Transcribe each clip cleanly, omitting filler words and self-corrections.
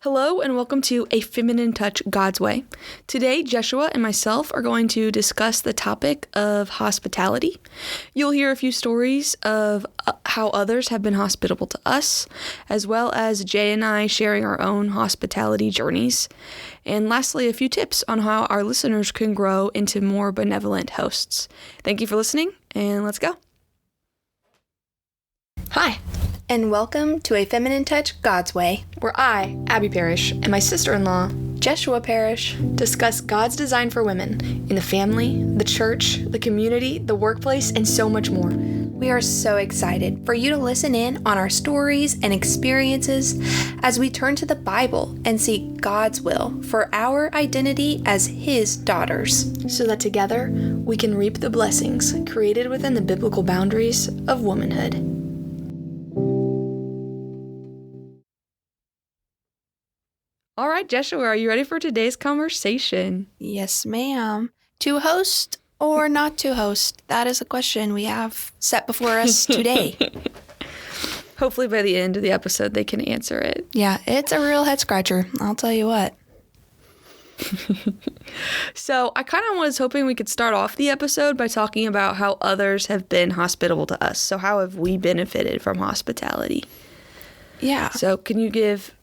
Hello and welcome to A Feminine Touch God's Way. Today, Jeshua and myself are going to discuss the topic of hospitality. You'll hear a few stories of how others have been hospitable to us, as well as Jay and I sharing our own hospitality journeys. And lastly, a few tips on how our listeners can grow into more benevolent hosts. Thank you for listening, and let's go. Hi, and welcome to A Feminine Touch God's Way, where I, Abbey Parish, and my sister-in-law, Jeshua Parish, discuss God's design for women in the family, the church, the community, the workplace, and so much more. We are so excited for you to listen in on our stories and experiences as we turn to the Bible and seek God's will for our identity as His daughters, so that together we can reap the blessings created within the biblical boundaries of womanhood. All right, Jeshua, are you ready for today's conversation? Yes, ma'am. To host or not to host? That is a question we have set before us today. Hopefully by the end of the episode, they can answer it. Yeah, it's a real head scratcher. I'll tell you what. So I kind of was hoping we could start off the episode by talking about how others have been hospitable to us. So how have we benefited from hospitality? Yeah. So can you give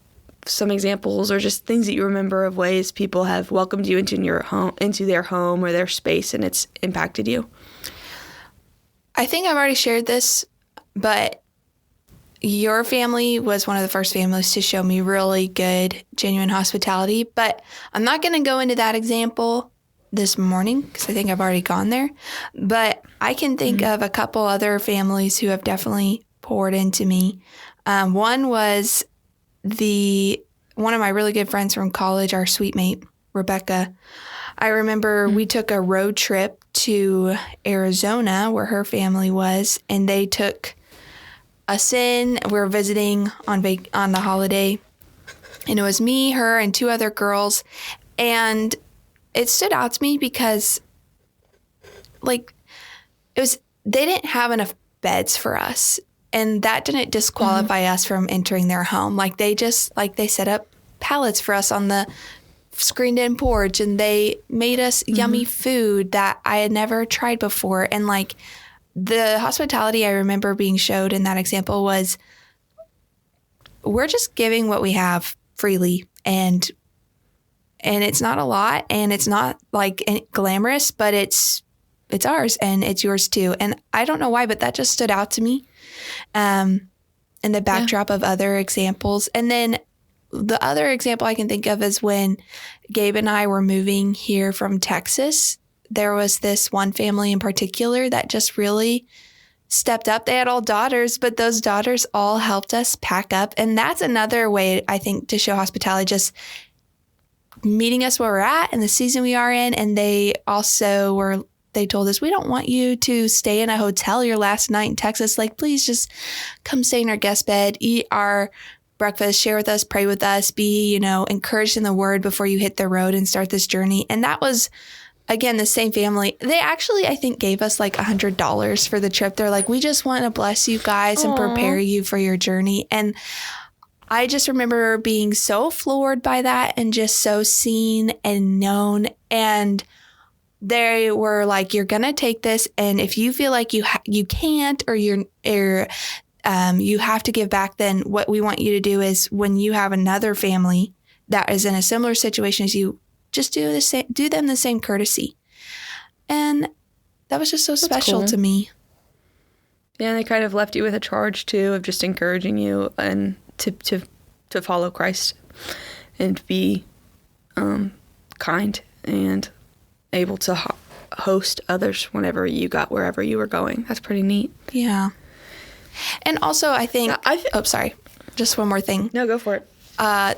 some examples or just things that you remember of ways people have welcomed you into their home or their space and it's impacted you? I think I've already shared this, but your family was one of the first families to show me really good, genuine hospitality. But I'm not going to go into that example this morning because I think I've already gone there. But I can think of a couple other families who have definitely poured into me. One was one of my really good friends from college, our suite mate, Rebecca. I remember we took a road trip to Arizona where her family was, and they took us in. We were visiting on the holiday, and it was me, her, and two other girls. And it stood out to me because, they didn't have enough beds for us. And that didn't disqualify us from entering their home. They set up pallets for us on the screened-in porch, and they made us yummy food that I had never tried before. And the hospitality I remember being showed in that example was, we're just giving what we have freely, and it's not a lot, and it's not glamorous, but it's ours and it's yours too. And I don't know why, but that just stood out to me. In the backdrop of other examples. And then the other example I can think of is when Gabe and I were moving here from Texas. There was this one family in particular that just really stepped up. They had all daughters, but those daughters all helped us pack up. And that's another way, I think, to show hospitality, just meeting us where we're at and the season we are in. And they also they told us, we don't want you to stay in a hotel your last night in Texas. Please just come stay in our guest bed, eat our breakfast, share with us, pray with us, be, encouraged in the word before you hit the road and start this journey. And that was, again, the same family. They actually, I think, gave us $100 for the trip. They're like, we just want to bless you guys and prepare you for your journey. And I just remember being so floored by that and just so seen and known. And they were like, you're going to take this, and if you feel like you can't or you have to give back, then what we want you to do is when you have another family that is in a similar situation as you, just do them the same courtesy. And that was just so special to me. Yeah, and they kind of left you with a charge too of just encouraging you and to follow Christ and be kind and able to host others whenever you got wherever you were going. That's pretty neat. Yeah. And also, I think... sorry. Just one more thing. No, go for it.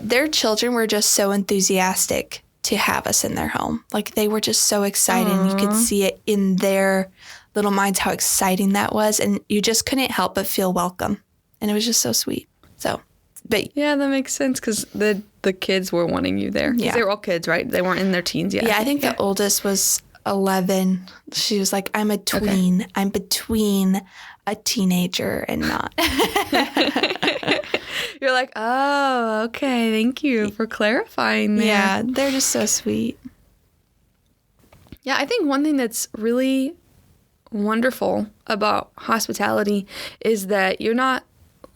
Their children were just so enthusiastic to have us in their home. They were just so excited. And you could see it in their little minds how exciting that was. And you just couldn't help but feel welcome. And it was just so sweet. So, but... Yeah, that makes sense because the kids were wanting you there. Yeah. They were all kids, right? They weren't in their teens yet. Yeah, I think the oldest was 11. She was like, I'm a tween. Okay. I'm between a teenager and not. You're like, oh, okay. Thank you for clarifying that. Yeah, they're just so sweet. Yeah, I think one thing that's really wonderful about hospitality is that you're not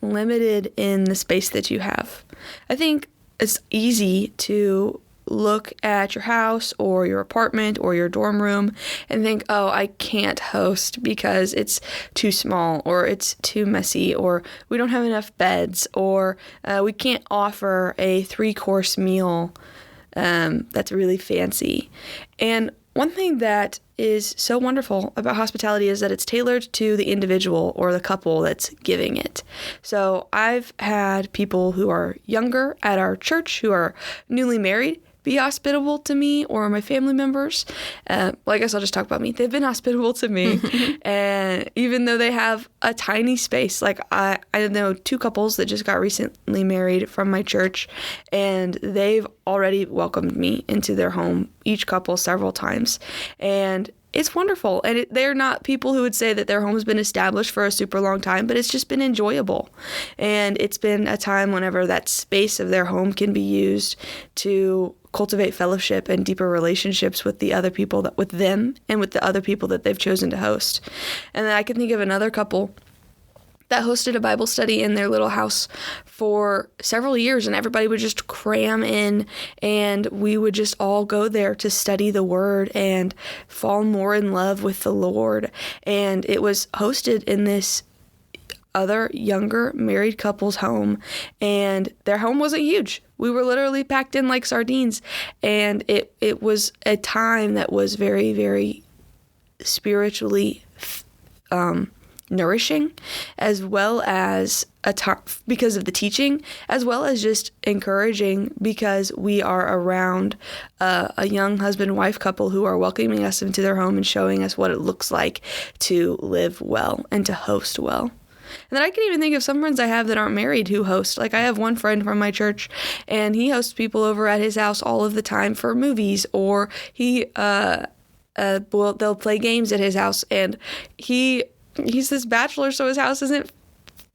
limited in the space that you have. I think it's easy to look at your house or your apartment or your dorm room and think, oh, I can't host because it's too small or it's too messy or we don't have enough beds or we can't offer a 3-course meal that's really fancy. And one thing that is so wonderful about hospitality is that it's tailored to the individual or the couple that's giving it. So I've had people who are younger at our church who are newly married be hospitable to me or my family members. Well, I guess I'll just talk about me. They've been hospitable to me. And even though they have a tiny space, like I know 2 couples that just got recently married from my church, and they've already welcomed me into their home, each couple several times. And it's wonderful. And they're not people who would say that their home's been established for a super long time, but it's just been enjoyable. And it's been a time whenever that space of their home can be used to cultivate fellowship and deeper relationships with the other people with them and with the other people that they've chosen to host. And then I can think of another couple that hosted a Bible study in their little house for several years, and everybody would just cram in, and we would just all go there to study the Word and fall more in love with the Lord. And it was hosted in this other younger married couple's home, and their home wasn't huge. We were literally packed in like sardines, and it was a time that was very, very spiritually nourishing, as well as because of the teaching, as well as just encouraging because we are around a young husband-wife couple who are welcoming us into their home and showing us what it looks like to live well and to host well. And then I can even think of some friends I have that aren't married who host. Like I have one friend from my church, and he hosts people over at his house all of the time for movies, or they'll play games at his house, and he's this bachelor, so his house isn't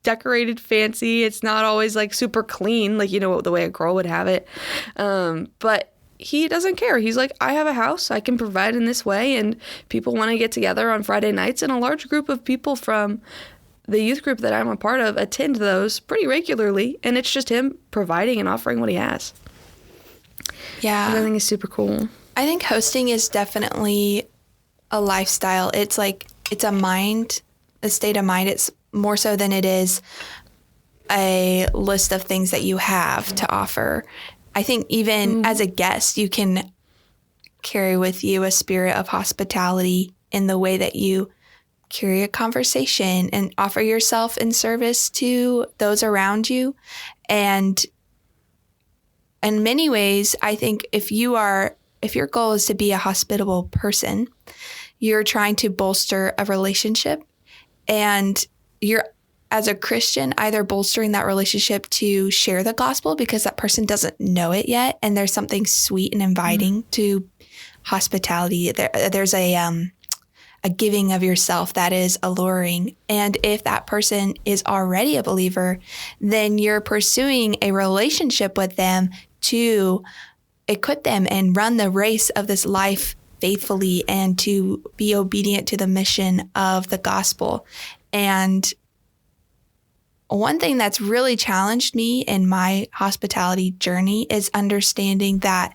decorated fancy. It's not always like super clean, like, the way a girl would have it. But he doesn't care. He's like, I have a house, I can provide in this way, and people want to get together on Friday nights, and a large group of people from the youth group that I'm a part of attend those pretty regularly, and it's just him providing and offering what he has. Yeah. Which I think is super cool. I think hosting is definitely a lifestyle. It's like, it's a state of mind. It's more so than it is a list of things that you have to offer. I think even as a guest, you can carry with you a spirit of hospitality in the way that you carry a conversation and offer yourself in service to those around you. And in many ways, I think if your goal is to be a hospitable person, you're trying to bolster a relationship, and you're, as a Christian, either bolstering that relationship to share the gospel because that person doesn't know it yet, and there's something sweet and inviting to hospitality. There's a giving of yourself that is alluring. And if that person is already a believer, then you're pursuing a relationship with them to equip them and run the race of this life faithfully and to be obedient to the mission of the gospel. And one thing that's really challenged me in my hospitality journey is understanding that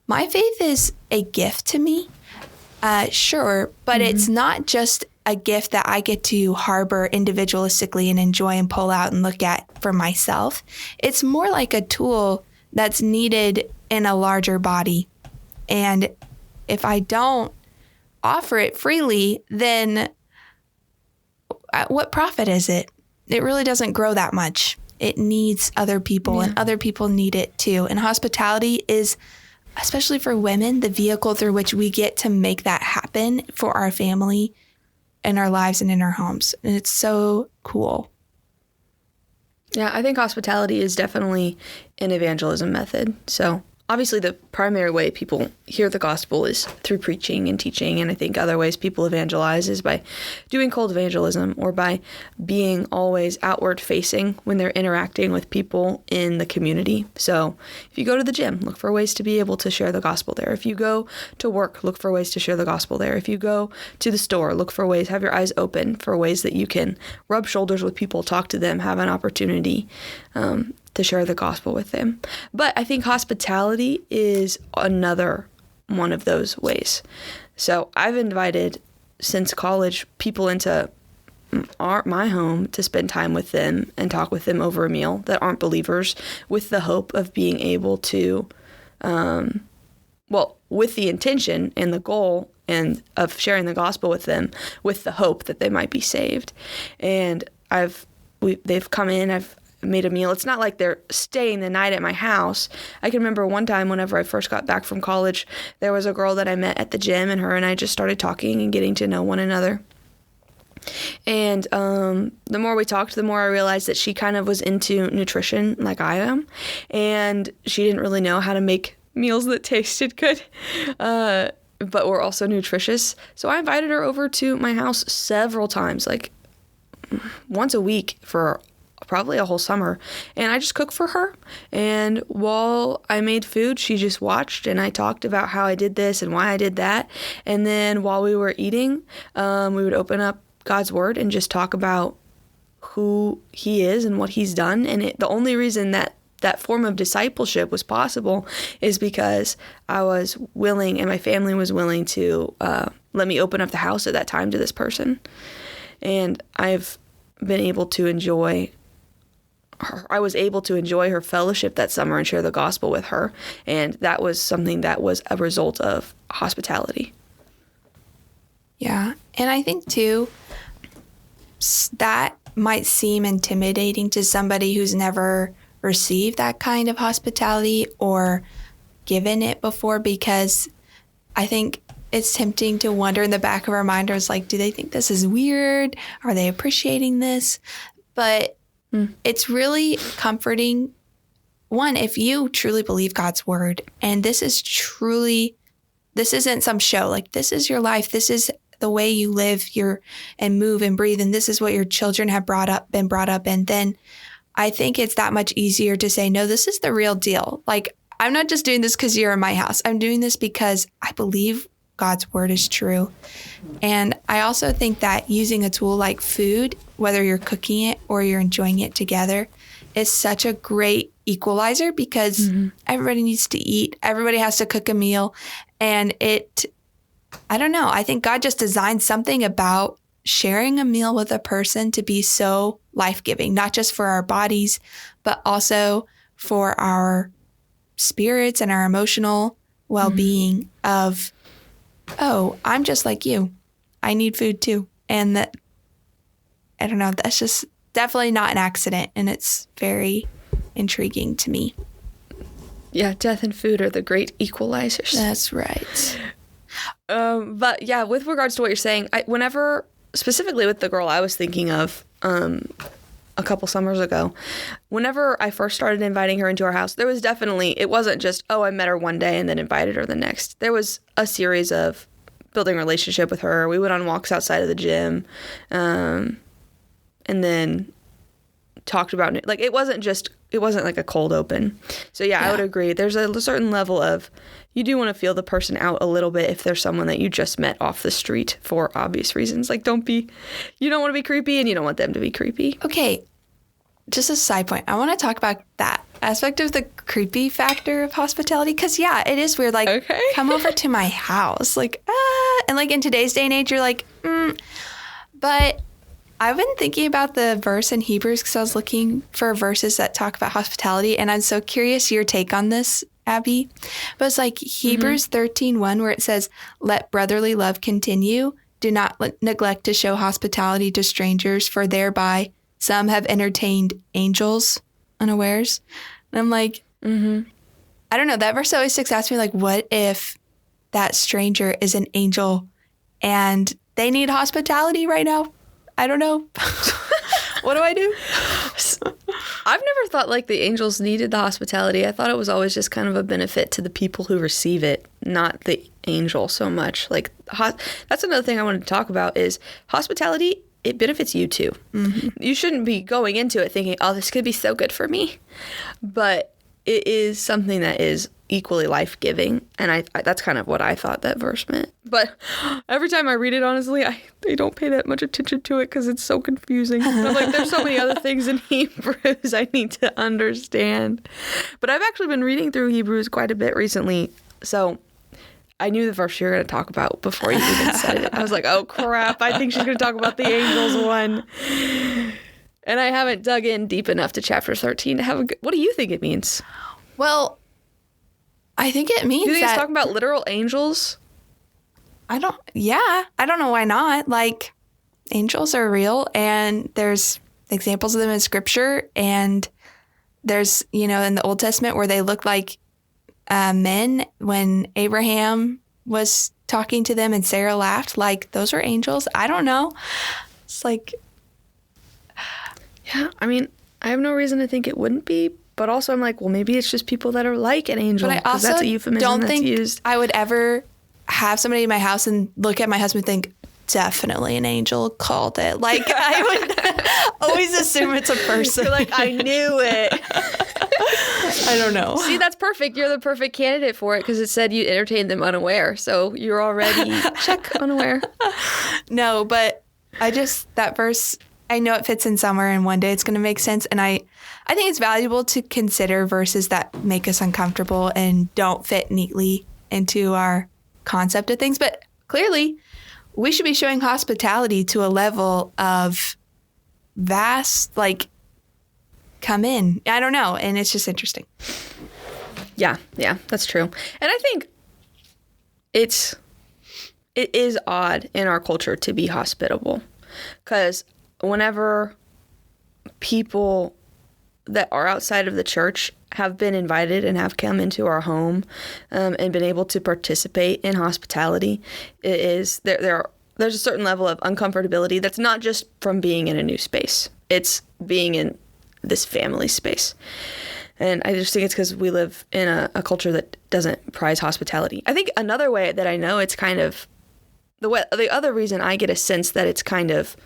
my faith is a gift to me. Sure, but it's not just a gift that I get to harbor individualistically and enjoy and pull out and look at for myself. It's more like a tool that's needed in a larger body. And if I don't offer it freely, then what profit is it? It really doesn't grow that much. It needs other people, and other people need it too. And hospitality is, especially for women, the vehicle through which we get to make that happen for our family in our lives and in our homes. And it's so cool. Yeah, I think hospitality is definitely an evangelism method. So obviously the primary way people hear the gospel is through preaching and teaching, and I think other ways people evangelize is by doing cold evangelism or by being always outward facing when they're interacting with people in the community. So if you go to the gym, look for ways to be able to share the gospel there. If you go to work, look for ways to share the gospel there. If you go to the store, look for ways, have your eyes open for ways that you can rub shoulders with people, talk to them, have an opportunity to share the gospel with them. But I think hospitality is another one of those ways. So I've invited, since college, people into my home to spend time with them and talk with them over a meal that aren't believers, with the hope of being able to, with the intention and the goal and of sharing the gospel with them, with the hope that they might be saved. And they've come in, I've made a meal. It's not like they're staying the night at my house. I can remember one time whenever I first got back from college, there was a girl that I met at the gym, and her and I just started talking and getting to know one another. And the more we talked, the more I realized that she kind of was into nutrition like I am, and she didn't really know how to make meals that tasted good, but were also nutritious. So I invited her over to my house several times, like once a week for probably a whole summer, and I just cooked for her. And while I made food, she just watched, and I talked about how I did this and why I did that. And then while we were eating, we would open up God's Word and just talk about who He is and what He's done. And the only reason that form of discipleship was possible is because I was willing, and my family was willing to let me open up the house at that time to this person. And I've been able to enjoy I was able to enjoy her fellowship that summer and share the gospel with her. And that was something that was a result of hospitality. Yeah. And I think, too, that might seem intimidating to somebody who's never received that kind of hospitality or given it before, because I think it's tempting to wonder in the back of our mind, like, do they think this is weird? Are they appreciating this? But it's really comforting. One, if you truly believe God's word, and this isn't some show, like this is your life. This is the way you live and move and breathe. And this is what your children have been brought up in. Then I think it's that much easier to say, no, this is the real deal. Like, I'm not just doing this because you're in my house. I'm doing this because I believe God's word is true. And I also think that using a tool like food, whether you're cooking it or you're enjoying it together, is such a great equalizer, because everybody needs to eat. Everybody has to cook a meal. And I don't know, I think God just designed something about sharing a meal with a person to be so life-giving, not just for our bodies, but also for our spirits and our emotional well-being of, oh, I'm just like you. I need food too. And that, I don't know, that's just definitely not an accident. And it's very intriguing to me. Yeah, death and food are the great equalizers. That's right. But yeah, with regards to what you're saying, whenever, specifically with the girl I was thinking of a couple summers ago, whenever I first started inviting her into our house, it wasn't just, oh, I met her one day and then invited her the next. There was a series of building a relationship with her. We went on walks outside of the gym, and then talked about it. Like, it wasn't like a cold open. So yeah, I would agree. There's a certain level of, you do want to feel the person out a little bit if there's someone that you just met off the street for obvious reasons. Like, you don't want to be creepy and you don't want them to be creepy. Okay, just a side point. I want to talk about that aspect of the creepy factor of hospitality, because yeah, it is weird. Like, okay, come over to my house. Like, and like in today's day and age, you're like, But I've been thinking about the verse in Hebrews because I was looking for verses that talk about hospitality, and I'm so curious your take on this, Abby. But it's like Hebrews 13:1, where it says, "Let brotherly love continue. Do not neglect to show hospitality to strangers, for thereby some have entertained angels unawares." And I'm like, I don't know. That verse always sticks out to me. Like, what if that stranger is an angel and they need hospitality right now? I don't know. What do I do? I've never thought like the angels needed the hospitality. I thought it was always just kind of a benefit to the people who receive it, not the angel so much. Like that's another thing I wanted to talk about is hospitality. It benefits you too. Mm-hmm. You shouldn't be going into it thinking, oh, this could be so good for me. But it is something that is equally life-giving. And I that's kind of what I thought that verse meant. But every time I read it, honestly, I don't pay that much attention to it because it's so confusing. I'm like, there's so many other things in Hebrews I need to understand. But I've actually been reading through Hebrews quite a bit recently. So I knew the verse you were going to talk about before you even said it. I was like, oh, crap. I think she's going to talk about the angels one. And I haven't dug in deep enough to chapter 13 to have a good... What do you think it means? Well, I think it means do you think that... it's talking about literal angels? I don't know why not. Like, angels are real, and there's examples of them in Scripture, and there's, in the Old Testament where they look like men when Abraham was talking to them and Sarah laughed, like those are angels. I don't know. It's like, yeah, I mean, I have no reason to think it wouldn't be, but also I'm like, well, maybe it's just people that are like an angel. But I also that's a euphemism don't that's think used. I would ever have somebody in my house and look at my husband and think, definitely an angel called it. Like, I would always assume it's a person. You're like, I knew it. I don't know. See, that's perfect. You're the perfect candidate for it because it said you entertained them unaware. So you're already check unaware. No, but that verse, I know it fits in somewhere and one day it's going to make sense. And I think it's valuable to consider verses that make us uncomfortable and don't fit neatly into our concept of things. But clearly, we should be showing hospitality to a level of vast, like, come in. I don't know. And it's just interesting. Yeah, that's true. And I think it is odd in our culture to be hospitable because whenever people that are outside of the church have been invited and have come into our home and been able to participate in hospitality, it is there's a certain level of uncomfortability that's not just from being in a new space. It's being in this family space. And I just think it's because we live in a culture that doesn't prize hospitality. I think another way that I know it's kind of the other reason I get a sense that it's kind of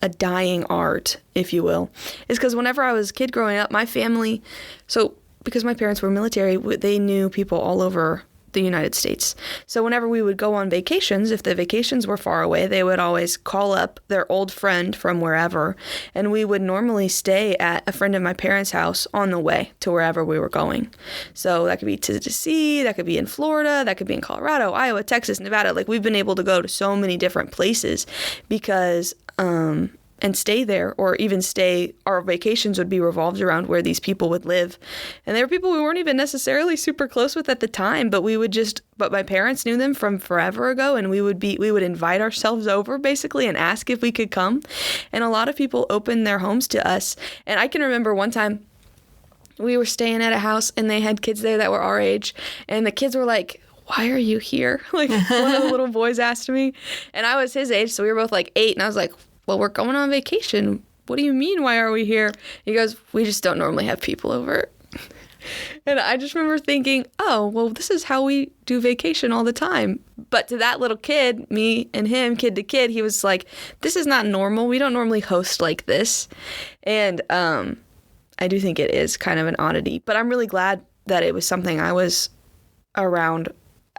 a dying art, if you will, is because whenever I was a kid growing up, my family, so because my parents were military, they knew people all over the United States. So whenever we would go on vacations, if the vacations were far away, they would always call up their old friend from wherever, and we would normally stay at a friend of my parents' house on the way to wherever we were going. So that could be Tennessee, that could be in Florida, that could be in Colorado, Iowa, Texas, Nevada. Like, we've been able to go to so many different places because and stay there, or even our vacations would be revolved around where these people would live. And they were people we weren't even necessarily super close with at the time, but my parents knew them from forever ago, and we would invite ourselves over basically and ask if we could come. And a lot of people opened their homes to us. And I can remember one time we were staying at a house and they had kids there that were our age, and the kids were like, why are you here? Like, one of the little boys asked me, and I was his age, so we were both like 8, and I was like, well, we're going on vacation. What do you mean, why are we here? He goes, we just don't normally have people over. And I just remember thinking, oh, well, this is how we do vacation all the time. But to that little kid, me and him, kid to kid, he was like, this is not normal. We don't normally host like this. And I do think it is kind of an oddity. But I'm really glad that it was something I was around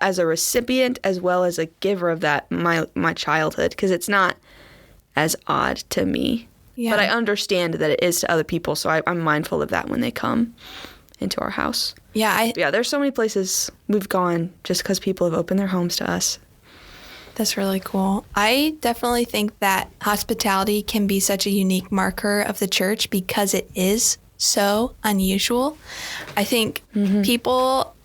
as a recipient as well as a giver of that my childhood, because it's not as odd to me. Yeah. But I understand that it is to other people, so I'm mindful of that when they come into our house. Yeah, there's so many places we've gone just because people have opened their homes to us. That's really cool. I definitely think that hospitality can be such a unique marker of the church because it is so unusual. I think people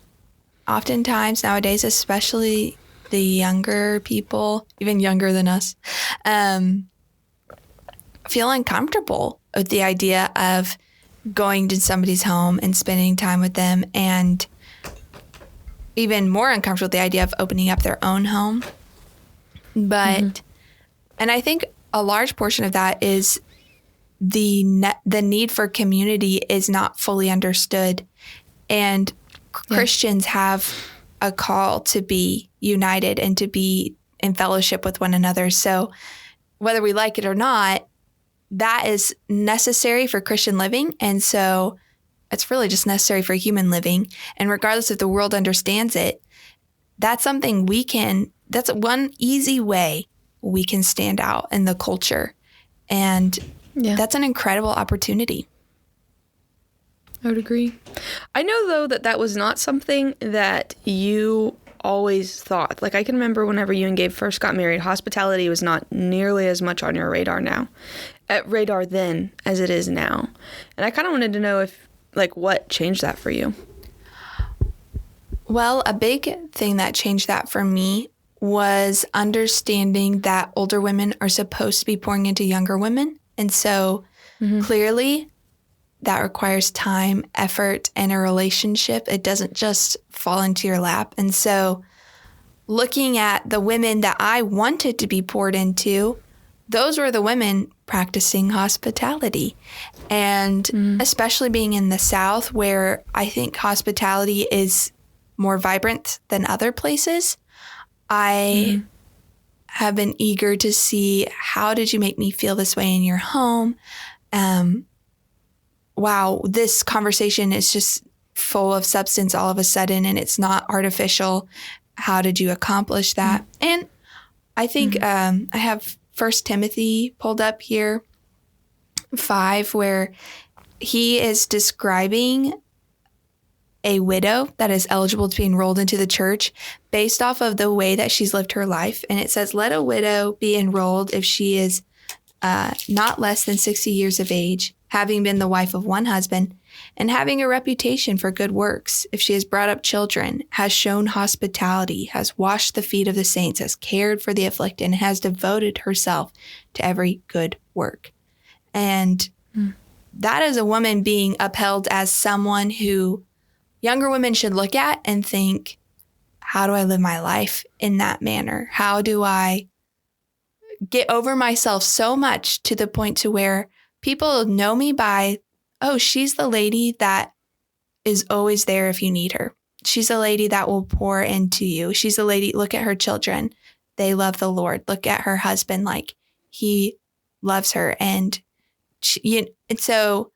oftentimes nowadays, especially the younger people, even younger than us, feel uncomfortable with the idea of going to somebody's home and spending time with them, and even more uncomfortable with the idea of opening up their own home. But, and I think a large portion of that is the need for community is not fully understood. And Christians have a call to be united and to be in fellowship with one another. So whether we like it or not, that is necessary for Christian living. And so it's really just necessary for human living. And regardless if the world understands it, that's something that's one easy way we can stand out in the culture. And that's an incredible opportunity. I would agree. I know, though, that was not something that you always thought. Like, I can remember whenever you and Gabe first got married, hospitality was not nearly as much on your radar then as it is now. And I kind of wanted to know what changed that for you? Well, a big thing that changed that for me was understanding that older women are supposed to be pouring into younger women. And so clearly that requires time, effort, and a relationship. It doesn't just fall into your lap. And so looking at the women that I wanted to be poured into, those were the women practicing hospitality. And especially being in the South, where I think hospitality is more vibrant than other places, I have been eager to see, how did you make me feel this way in your home? Wow, this conversation is just full of substance all of a sudden, and it's not artificial. How did you accomplish that? And I think I have 1 Timothy pulled up here, 5, where he is describing a widow that is eligible to be enrolled into the church based off of the way that she's lived her life. And it says, let a widow be enrolled if she is not less than 60 years of age, having been the wife of one husband, and having a reputation for good works. If she has brought up children, has shown hospitality, has washed the feet of the saints, has cared for the afflicted, and has devoted herself to every good work. And that is a woman being upheld as someone who younger women should look at and think, how do I live my life in that manner? How do I get over myself so much to the point to where people know me by, oh, she's the lady that is always there if you need her. She's a lady that will pour into you. She's a lady, look at her children. They love the Lord. Look at her husband, like he loves her. And so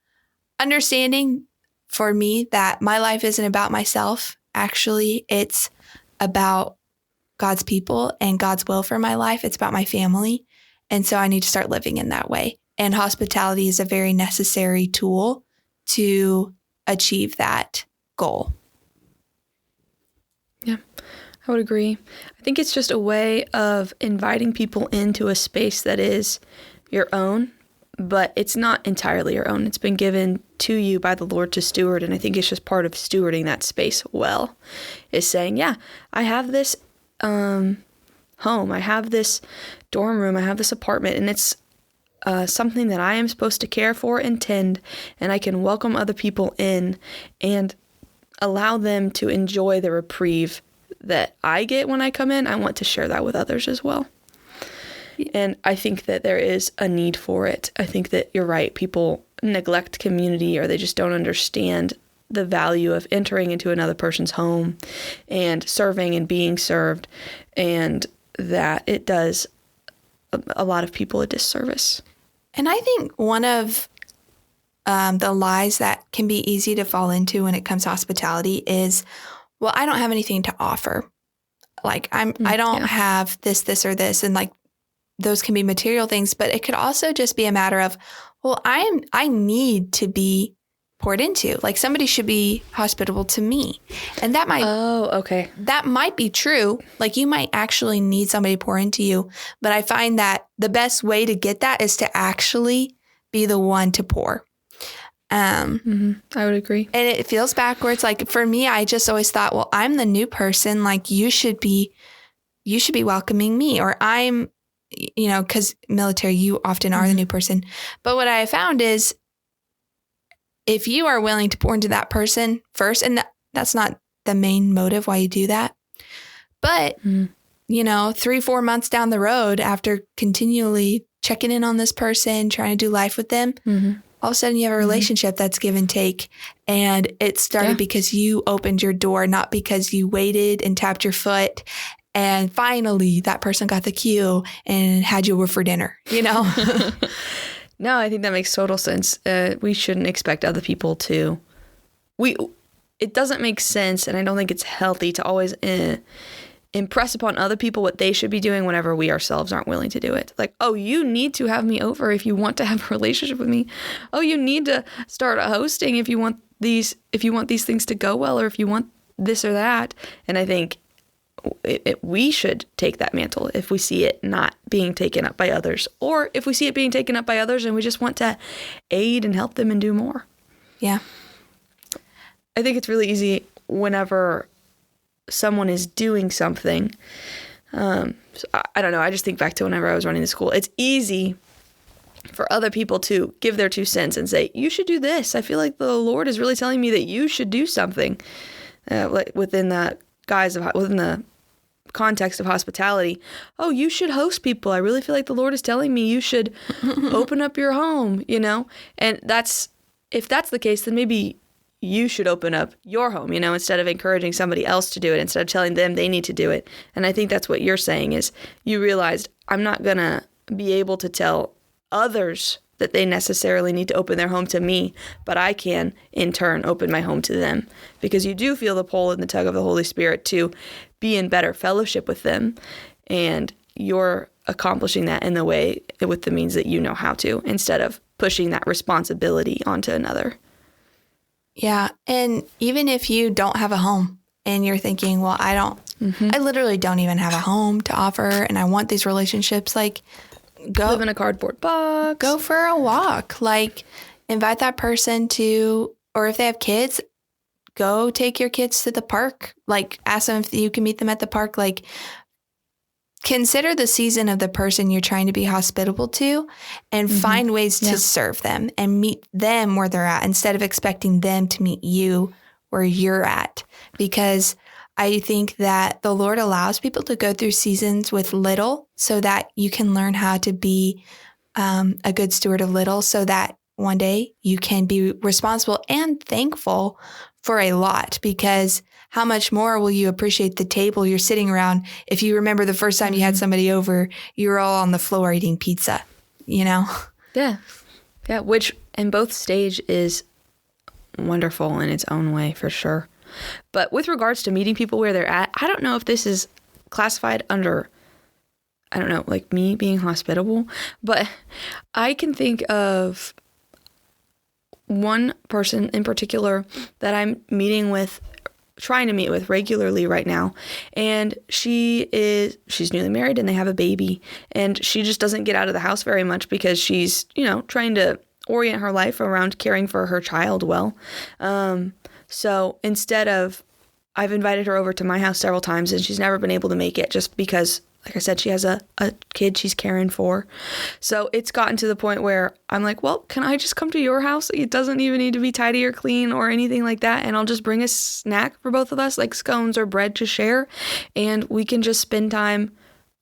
understanding for me that my life isn't about myself. Actually, it's about God's people and God's will for my life. It's about my family. And so I need to start living in that way. And hospitality is a very necessary tool to achieve that goal. Yeah, I would agree. I think it's just a way of inviting people into a space that is your own, but it's not entirely your own. It's been given to you by the Lord to steward. And I think it's just part of stewarding that space well, is saying, yeah, I have this home, I have this dorm room, I have this apartment, and it's something that I am supposed to care for and tend, and I can welcome other people in and allow them to enjoy the reprieve that I get when I come in. I want to share that with others as well. And I think that there is a need for it. I think that you're right. People neglect community, or they just don't understand the value of entering into another person's home and serving and being served, and that it does a lot of people a disservice. And I think one of the lies that can be easy to fall into when it comes to hospitality is, well, I don't have anything to offer. Like I don't have this, or this. And like, those can be material things, but it could also just be a matter of, well, I need to be poured into. Like, somebody should be hospitable to me. And that might be true. Like, you might actually need somebody to pour into you. But I find that the best way to get that is to actually be the one to pour. I would agree. And it feels backwards. Like, for me, I just always thought, well, I'm the new person. Like, you should be welcoming me, or I'm, because military, you often are the new person. But what I found is, if you are willing to pour into that person first, and that's not the main motive why you do that, but 3-4 months down the road, after continually checking in on this person, trying to do life with them. All of a sudden you have a relationship that's give and take. And it started because you opened your door, not because you waited and tapped your foot. And finally that person got the cue and had you over for dinner, you know? No, I think that makes total sense. We shouldn't expect other people to. It doesn't make sense, and I don't think it's healthy to always impress upon other people what they should be doing whenever we ourselves aren't willing to do it. Like, oh, you need to have me over if you want to have a relationship with me. Oh, you need to start hosting if you want these things to go well, or if you want this or that. And I think we should take that mantle if we see it not being taken up by others, or if we see it being taken up by others and we just want to aid and help them and do more. Yeah. I think it's really easy whenever someone is doing something. So I don't know. I just think back to whenever I was running the school. It's easy for other people to give their 2 cents and say, you should do this. I feel like the Lord is really telling me that you should do something like within the context of hospitality. Oh, you should host people. I really feel like the Lord is telling me you should open up your home, you know? And if that's the case, then maybe you should open up your home, you know, instead of encouraging somebody else to do it, instead of telling them they need to do it. And I think that's what you're saying is you realized I'm not going to be able to tell others that they necessarily need to open their home to me, but I can, in turn, open my home to them, because you do feel the pull and the tug of the Holy Spirit to be in better fellowship with them, and you're accomplishing that in the way, with the means that you know how to, instead of pushing that responsibility onto another. Yeah, and even if you don't have a home and you're thinking, well, I literally don't even have a home to offer, and I want these relationships, like, go live in a cardboard box. Go for a walk. Like, invite that person to, or if they have kids, go take your kids to the park. Like, ask them if you can meet them at the park. Like, consider the season of the person you're trying to be hospitable to, and find ways to serve them and meet them where they're at, instead of expecting them to meet you where you're at. Because I think that the Lord allows people to go through seasons with little so that you can learn how to be a good steward of little, so that one day you can be responsible and thankful for a lot. Because how much more will you appreciate the table you're sitting around if you remember the first time you had somebody over, you were all on the floor eating pizza, you know? Yeah. Yeah, which in both stage is wonderful in its own way, for sure. But with regards to meeting people where they're at, I don't know if this is classified under, I don't know, like me being hospitable, but I can think of one person in particular that I'm trying to meet with regularly right now. And she's newly married and they have a baby, and she just doesn't get out of the house very much because she's, trying to orient her life around caring for her child well. So instead of, I've invited her over to my house several times and she's never been able to make it just because, like I said, she has a kid she's caring for. So it's gotten to the point where I'm like, well, can I just come to your house? It doesn't even need to be tidy or clean or anything like that. And I'll just bring a snack for both of us, like scones or bread to share. And we can just spend time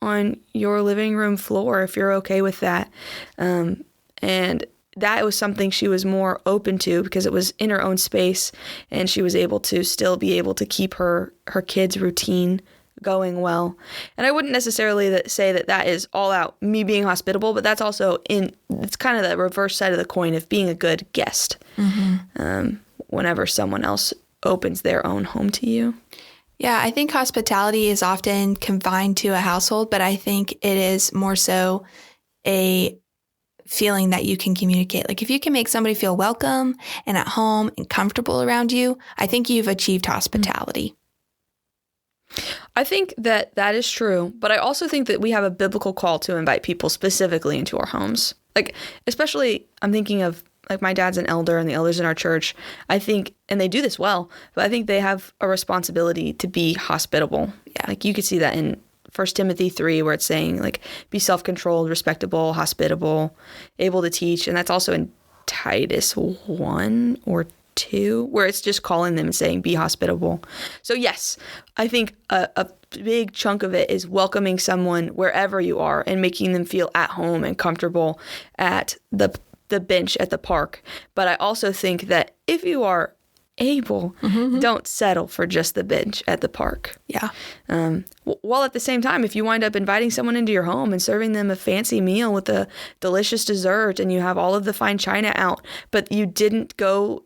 on your living room floor if you're okay with that. And that was something she was more open to because it was in her own space and she was able to still be able to keep her kids' routine going well. And I wouldn't necessarily say that is all out me being hospitable, but that's also it's kind of the reverse side of the coin of being a good guest whenever someone else opens their own home to you. Yeah, I think hospitality is often confined to a household, but I think it is more so a feeling that you can communicate. Like if you can make somebody feel welcome and at home and comfortable around you, I think you've achieved hospitality. I think that is true, but I also think that we have a biblical call to invite people specifically into our homes. Like, especially, I'm thinking of, like, my dad's an elder and the elders in our church, I think, and they do this well, but I think they have a responsibility to be hospitable. Yeah. Like, you could see that in 1 Timothy 3, where it's saying, like, be self-controlled, respectable, hospitable, able to teach. And that's also in Titus 1 or 2, where it's just calling them and saying, be hospitable. So yes, I think a big chunk of it is welcoming someone wherever you are and making them feel at home and comfortable at the bench at the park. But I also think that if you are able, don't settle for just the bench at the park. Yeah. While at the same time, if you wind up inviting someone into your home and serving them a fancy meal with a delicious dessert and you have all of the fine china out, but you didn't do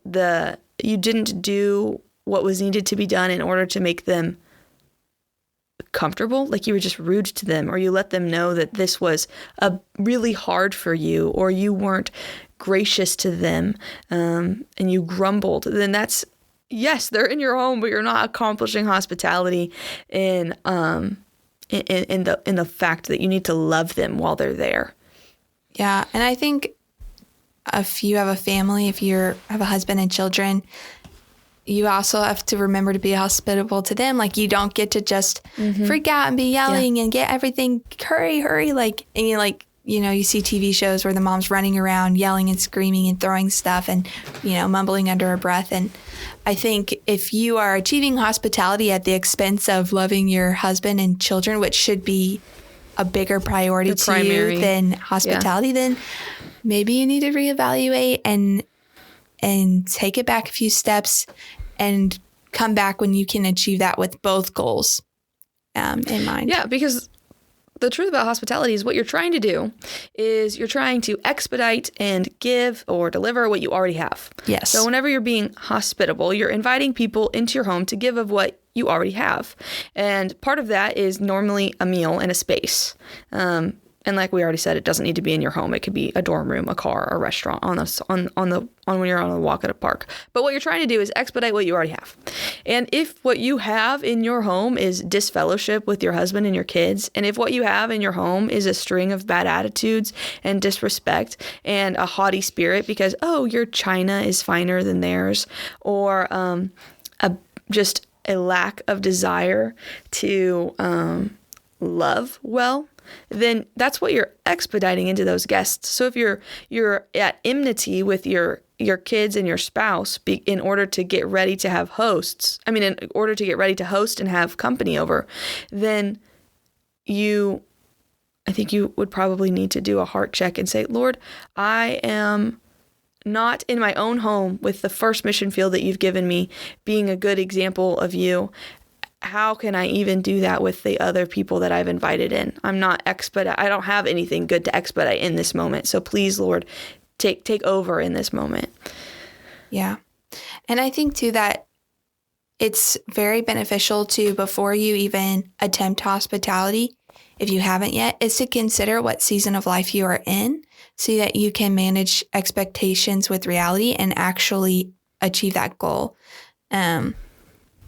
what was needed to be done in order to make them comfortable, like you were just rude to them, or you let them know that this was really hard for you, or you weren't gracious to them, and you grumbled, then that's, yes, they're in your home, but you're not accomplishing hospitality in the fact that you need to love them while they're there. Yeah, and I think if you have a family, if you have a husband and children, you also have to remember to be hospitable to them. Like, you don't get to just freak out and be yelling and get everything, hurry, like, and you see TV shows where the mom's running around yelling and screaming and throwing stuff and, mumbling under her breath. And I think if you are achieving hospitality at the expense of loving your husband and children, which should be a bigger priority to you than hospitality, then maybe you need to reevaluate and take it back a few steps and come back when you can achieve that with both goals in mind. Yeah, because the truth about hospitality is what you're trying to do is you're trying to expedite and give or deliver what you already have. Yes. So whenever you're being hospitable, you're inviting people into your home to give of what you already have. And part of that is normally a meal and a space. And like we already said, it doesn't need to be in your home. It could be a dorm room, a car, a restaurant, on when you're on a walk at a park. But what you're trying to do is expedite what you already have. And if what you have in your home is disfellowship with your husband and your kids, and if what you have in your home is a string of bad attitudes and disrespect and a haughty spirit because, your china is finer than theirs, or just a lack of desire to love well, then that's what you're expediting into those guests. So if you're at enmity with your kids and your spouse in order to get ready to have hosts, in order to get ready to host and have company over, then I think you would probably need to do a heart check and say, Lord, I am not in my own home with the first mission field that you've given me, being a good example of you. How can I even do that with the other people that I've invited in? I don't have anything good to expedite in this moment. So please, Lord, take over in this moment. Yeah. And I think too that it's very beneficial to, before you even attempt hospitality, if you haven't yet, is to consider what season of life you are in so that you can manage expectations with reality and actually achieve that goal.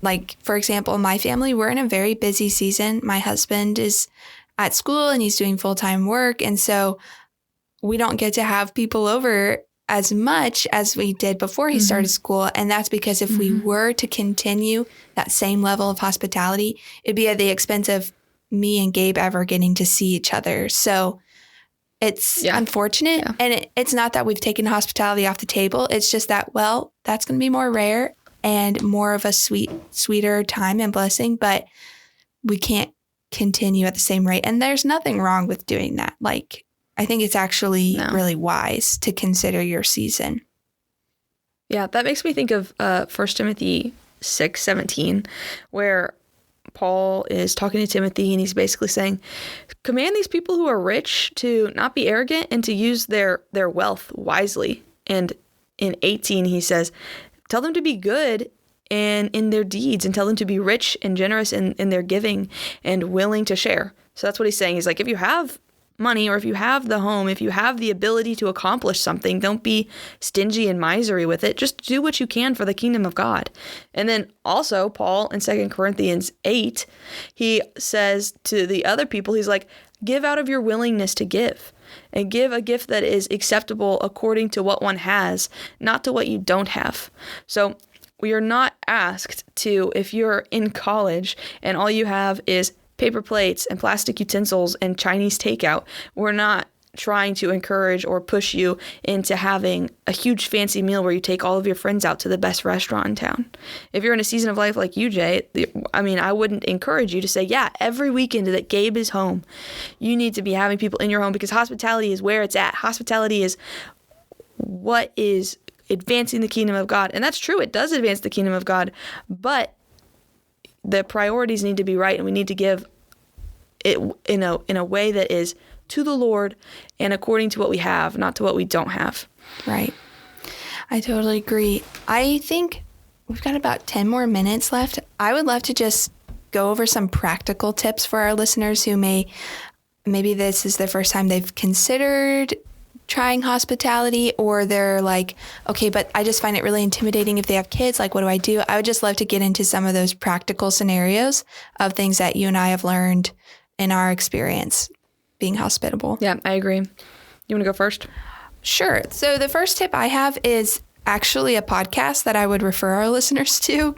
Like, for example, my family, we're in a very busy season. My husband is at school and he's doing full-time work. And so we don't get to have people over as much as we did before he started school. And that's because if we were to continue that same level of hospitality, it'd be at the expense of me and Gabe ever getting to see each other. So it's unfortunate. Yeah. And it's not that we've taken hospitality off the table. It's just that, that's going to be more rare and more of a sweeter time and blessing, but we can't continue at the same rate. And there's nothing wrong with doing that. Like, I think it's actually really wise to consider your season. Yeah, that makes me think of 1 Timothy 6:17, where Paul is talking to Timothy and he's basically saying, command these people who are rich to not be arrogant and to use their wealth wisely. And in 18, he says, tell them to be good in their deeds and tell them to be rich and generous in their giving and willing to share. So that's what he's saying. He's like, if you have money or if you have the home, if you have the ability to accomplish something, don't be stingy and miserly with it. Just do what you can for the kingdom of God. And then also Paul in 2 Corinthians 8, he says to the other people, he's like, give out of your willingness to give. And give a gift that is acceptable according to what one has, not to what you don't have. So we are not asked to, if you're in college and all you have is paper plates and plastic utensils and Chinese takeout, we're not trying to encourage or push you into having a huge fancy meal where you take all of your friends out to the best restaurant in town. If you're in a season of life like you, Jay, I wouldn't encourage you to say, yeah, every weekend that Gabe is home, you need to be having people in your home, because hospitality is where it's at. Hospitality is what is advancing the kingdom of God. And that's true. It does advance the kingdom of God, but the priorities need to be right, and we need to give it in a way that is to the Lord and according to what we have, not to what we don't have. Right. I totally agree. I think we've got about 10 more minutes left. I would love to just go over some practical tips for our listeners who maybe this is the first time they've considered trying hospitality, or they're like, okay, but I just find it really intimidating if they have kids. Like, what do I do? I would just love to get into some of those practical scenarios of things that you and I have learned in our experience being hospitable. Yeah, I agree. You want to go first? Sure. So the first tip I have is actually a podcast that I would refer our listeners to,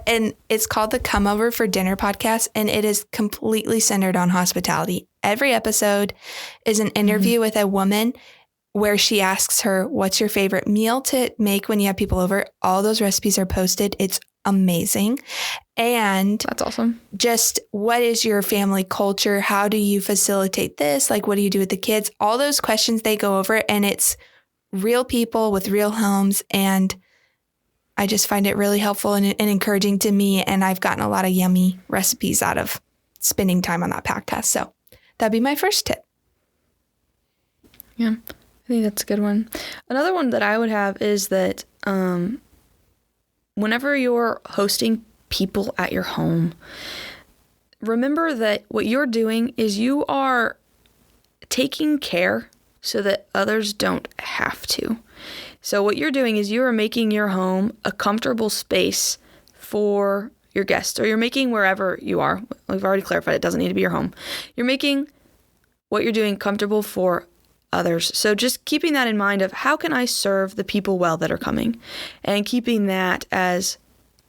and it's called the Come Over for Dinner podcast, and it is completely centered on hospitality. Every episode is an interview with a woman where she asks her, what's your favorite meal to make when you have people over? All those recipes are posted. It's amazing. And that's awesome. Just what is your family culture? How do you facilitate this? Like, what do you do with the kids? All those questions they go over, and it's real people with real homes. And I just find it really helpful and encouraging to me. And I've gotten a lot of yummy recipes out of spending time on that podcast. So that'd be my first tip. Yeah, I think that's a good one. Another one that I would have is that whenever you're hosting people at your home, remember that what you're doing is you are taking care so that others don't have to. So what you're doing is you are making your home a comfortable space for your guests, or you're making wherever you are. We've already clarified it doesn't need to be your home. You're making what you're doing comfortable for others. So just keeping that in mind of how can I serve the people well that are coming, and keeping that as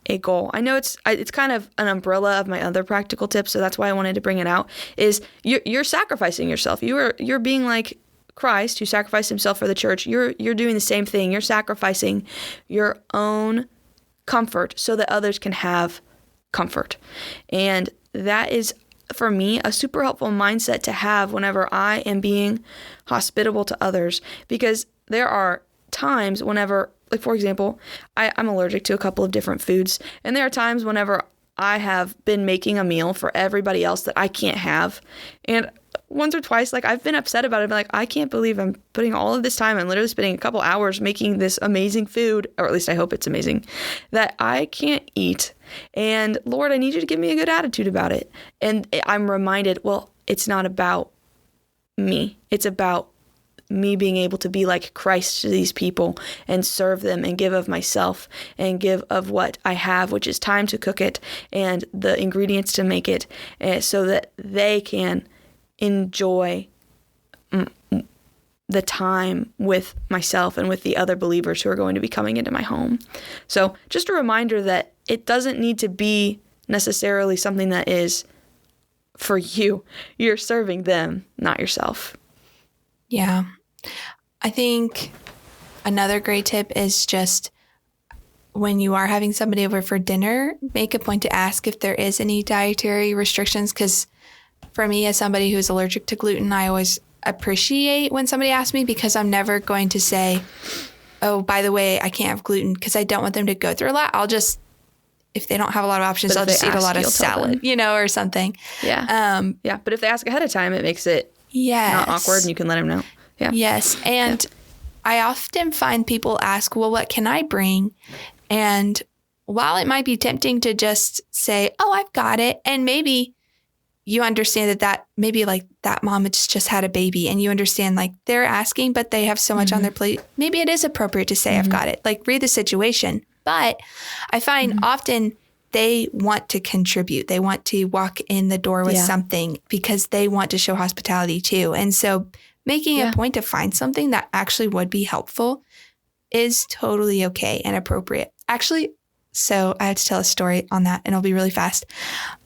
a goal. I know it's kind of an umbrella of my other practical tips, so that's why I wanted to bring it out, is you're sacrificing yourself. You're being like Christ, who sacrificed himself for the church. You're doing the same thing. You're sacrificing your own comfort so that others can have comfort. And that is, for me, a super helpful mindset to have whenever I am being hospitable to others, because there are times whenever, like, for example, I'm allergic to a couple of different foods, and there are times whenever I have been making a meal for everybody else that I can't have, and once or twice, like, I've been upset about it. I'm like, I can't believe I'm putting all of this time and literally spending a couple hours making this amazing food, or at least I hope it's amazing, that I can't eat. And Lord, I need you to give me a good attitude about it. And I'm reminded, well, it's not about me. It's about me being able to be like Christ to these people and serve them and give of myself and give of what I have, which is time to cook it and the ingredients to make it, so that they can enjoy the time with myself and with the other believers who are going to be coming into my home. So just a reminder that it doesn't need to be necessarily something that is for you. You're serving them, not yourself. Yeah. I think another great tip is just when you are having somebody over for dinner, make a point to ask if there is any dietary restrictions, because for me, as somebody who's allergic to gluten, I always appreciate when somebody asks me, because I'm never going to say, oh, by the way, I can't have gluten, because I don't want them to go through a lot. I'll just, if they don't have a lot of options, I'll just eat a lot of salad, or something. Yeah. Yeah. But if they ask ahead of time, it makes it not awkward, and you can let them know. Yeah. Yes. And I often find people ask, well, what can I bring? And while it might be tempting to just say, oh, I've got it, and maybe you understand that maybe like that mom just had a baby, and you understand like they're asking, but they have so much on their plate. Maybe it is appropriate to say, I've got it, like read the situation. But I find often they want to contribute. They want to walk in the door with something because they want to show hospitality too. And so making a point to find something that actually would be helpful is totally okay and appropriate. Actually, so I have to tell a story on that, and it'll be really fast.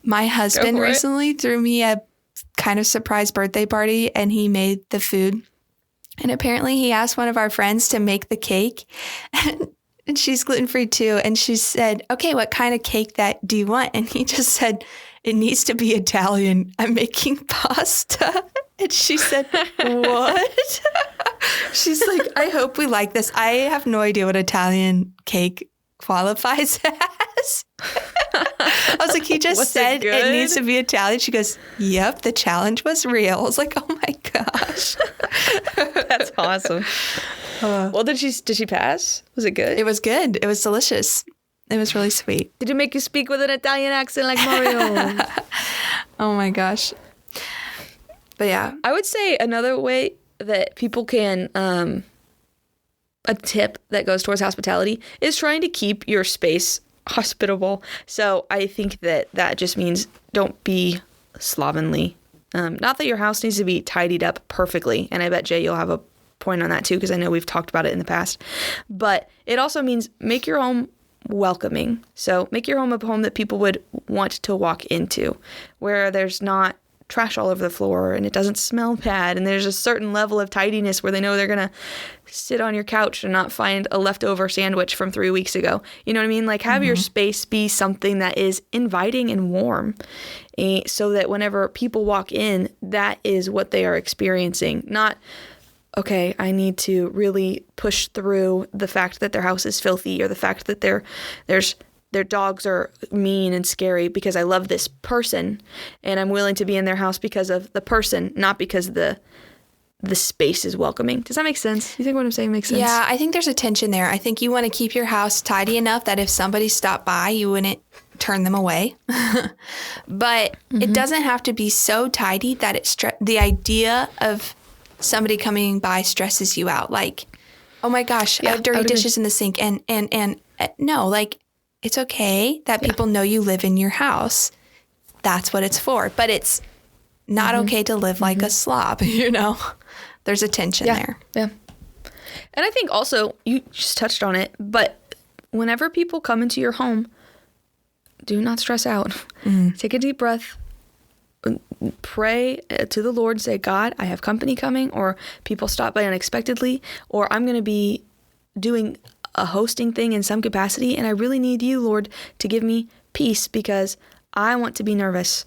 My husband recently threw me a kind of surprise birthday party, and he made the food And apparently he asked one of our friends to make the cake. And she's gluten-free too. And she said, okay, what kind of cake do you want? And he just said, it needs to be Italian. I'm making pasta. And she said, what? She's like, I hope we like this. I have no idea what Italian cake qualifies as. I was like, he just said it needs to be Italian. She goes, yep, the challenge was real. I was like, oh my gosh. That's awesome. Well, did she pass? Was it good? It was good. It was delicious. It was really sweet. Did it make you speak with an Italian accent like Mario? Oh my gosh. But yeah. I would say another way that people can, a tip that goes towards hospitality is trying to keep your space hospitable. So I think that just means don't be slovenly. Not that your house needs to be tidied up perfectly. And I bet, Jay, you'll have a point on that too, because I know we've talked about it in the past. But it also means make your home welcoming. So make your home a home that people would want to walk into, where there's not trash all over the floor and it doesn't smell bad, and there's a certain level of tidiness where they know they're gonna sit on your couch and not find a leftover sandwich from 3 weeks ago. You know what I mean? Like, have your space be something that is inviting and warm, so that whenever people walk in, that is what they are experiencing. Not, okay, I need to really push through the fact that their house is filthy, or the fact that their dogs are mean and scary, because I love this person and I'm willing to be in their house because of the person, not because the space is welcoming. Does that make sense? You think what I'm saying makes sense? Yeah, I think there's a tension there. I think you want to keep your house tidy enough that if somebody stopped by, you wouldn't turn them away. But it doesn't have to be so tidy that the idea of somebody coming by stresses you out. Like, oh my gosh, I have dirty dishes in the sink. And no, like, it's okay that people know you live in your house. That's what it's for. But it's not okay to live like a slob, you know? There's a tension there. Yeah. And I think also, you just touched on it, but whenever people come into your home, do not stress out. Take a deep breath. Pray to the Lord. Say, God, I have company coming, or people stop by unexpectedly, or I'm going to be doing a hosting thing in some capacity, and I really need you, Lord, to give me peace, because I want to be nervous.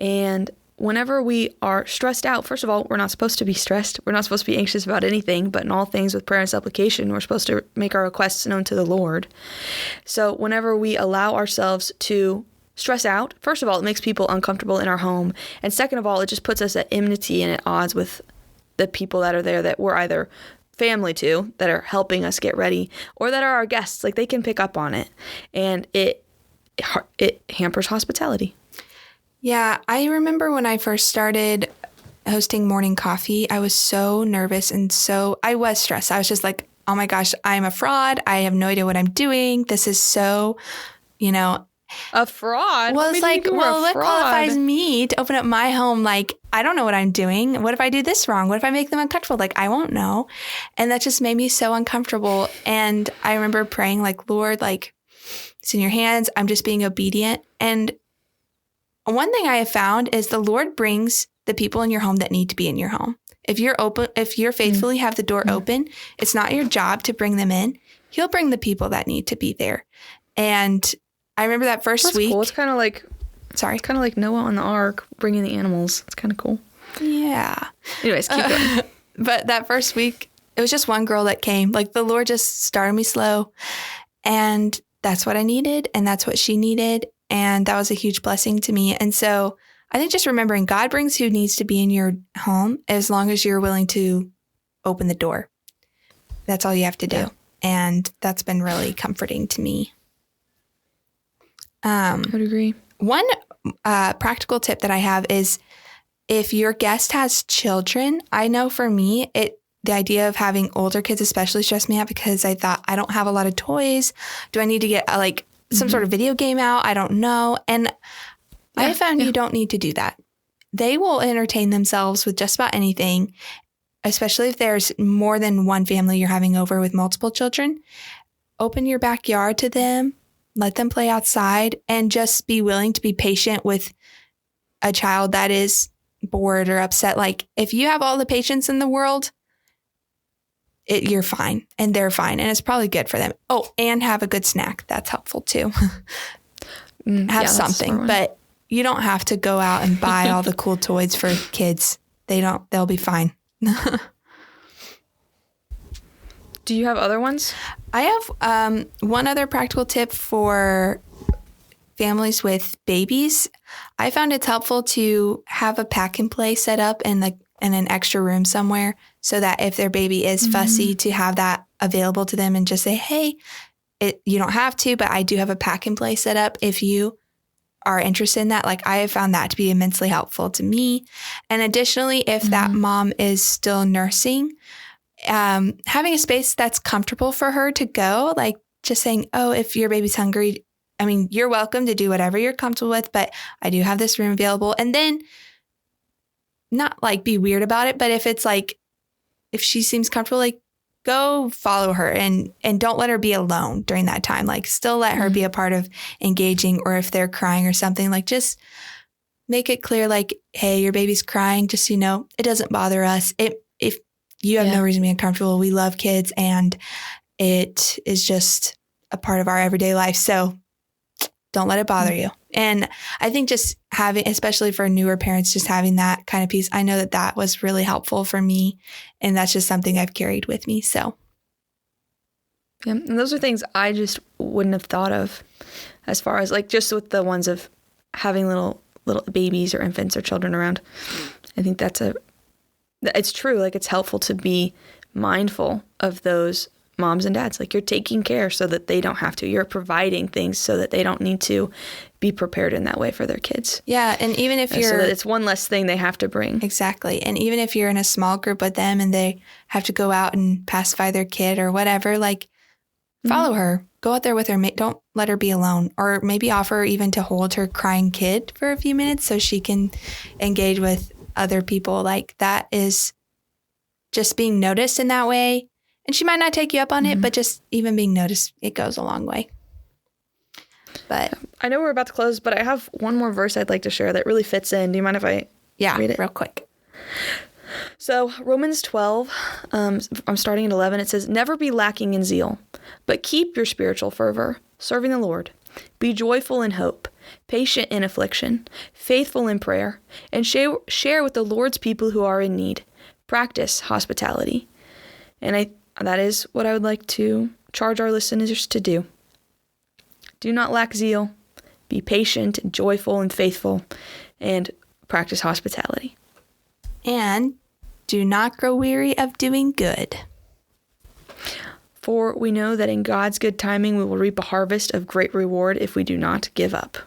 And whenever we are stressed out, first of all, we're not supposed to be stressed. We're not supposed to be anxious about anything, but in all things with prayer and supplication, we're supposed to make our requests known to the Lord. So whenever we allow ourselves to stress out, first of all, it makes people uncomfortable in our home. And second of all, it just puts us at enmity and at odds with the people that are there that we're either family to, that are helping us get ready, or that are our guests. Like, they can pick up on it, and it hampers hospitality. Yeah, I remember when I first started hosting morning coffee, I was so nervous and I was stressed. I was just like, oh my gosh, I'm a fraud. I have no idea what I'm doing. This is so, a fraud? Well, it's like, what qualifies me to open up my home? Like, I don't know what I'm doing. What if I do this wrong? What if I make them uncomfortable? Like, I won't know. And that just made me so uncomfortable. And I remember praying, like, Lord, like, it's in your hands. I'm just being obedient. And one thing I have found is the Lord brings the people in your home that need to be in your home. If you're faithfully have the door open, it's not your job to bring them in. He'll bring the people that need to be there. And I remember that first week. Cool. It's kind of like, sorry. It's kind of like Noah on the ark bringing the animals. It's kind of cool. Yeah. Anyways, keep going. But that first week, it was just one girl that came. Like, the Lord just started me slow, and that's what I needed, and that's what she needed, and that was a huge blessing to me. And so I think just remembering God brings who needs to be in your home as long as you're willing to open the door. That's all you have to do. Yeah. And that's been really comforting to me. I would agree. One practical tip that I have is, if your guest has children, I know for me, the idea of having older kids especially stressed me out, because I thought, I don't have a lot of toys. Do I need to get some sort of video game out? I don't know. And I have found you don't need to do that. They will entertain themselves with just about anything, especially if there's more than one family you're having over with multiple children. Open your backyard to them. Let them play outside, and just be willing to be patient with a child that is bored or upset. Like, if you have all the patience in the world, you're fine and they're fine. And it's probably good for them. Oh, and have a good snack. That's helpful too. Have something, but you don't have to go out and buy all the cool toys for kids. They'll be fine. Do you have other ones? I have one other practical tip for families with babies. I found it's helpful to have a pack and play set up in an extra room somewhere, so that if their baby is fussy, to have that available to them and just say, hey, you don't have to, but I do have a pack and play set up if you are interested in that. Like, I have found that to be immensely helpful to me. And additionally, if that mom is still nursing, having a space that's comfortable for her to go, like just saying, oh, if your baby's hungry, I mean, you're welcome to do whatever you're comfortable with, but I do have this room available. And then not like be weird about it, but if it's like, if she seems comfortable, like go follow her and don't let her be alone during that time. Like still let her be a part of engaging, or if they're crying or something, like just make it clear, like, hey, your baby's crying, just so you know, it doesn't bother us. If you have no reason to be uncomfortable, we love kids and it is just a part of our everyday life. So don't let it bother you. And I think just having, especially for newer parents, just having that kind of piece, I know that was really helpful for me. And that's just something I've carried with me. So. Yeah. And those are things I just wouldn't have thought of, as far as like just with the ones of having little babies or infants or children around. I think it's true. Like, it's helpful to be mindful of those moms and dads. Like, you're taking care so that they don't have to. You're providing things so that they don't need to be prepared in that way for their kids. Yeah. And even if you're... So that it's one less thing they have to bring. Exactly. And even if you're in a small group with them and they have to go out and pacify their kid or whatever, like, follow her. Go out there with her. Don't let her be alone. Or maybe offer her even to hold her crying kid for a few minutes so she can engage with other people. Like, that is just being noticed in that way. And she might not take you up on it, but just even being noticed, it goes a long way. But I know we're about to close, but I have one more verse I'd like to share that really fits in. Do you mind if I read it? Real quick? So Romans 12, I'm starting at 11. It says, never be lacking in zeal, but keep your spiritual fervor, serving the Lord. Be joyful in hope, patient in affliction, faithful in prayer, and share with the Lord's people who are in need. Practice hospitality. And that is what I would like to charge our listeners to do. Do not lack zeal. Be patient, and joyful, and faithful, and practice hospitality. And do not grow weary of doing good. For we know that in God's good timing we will reap a harvest of great reward if we do not give up.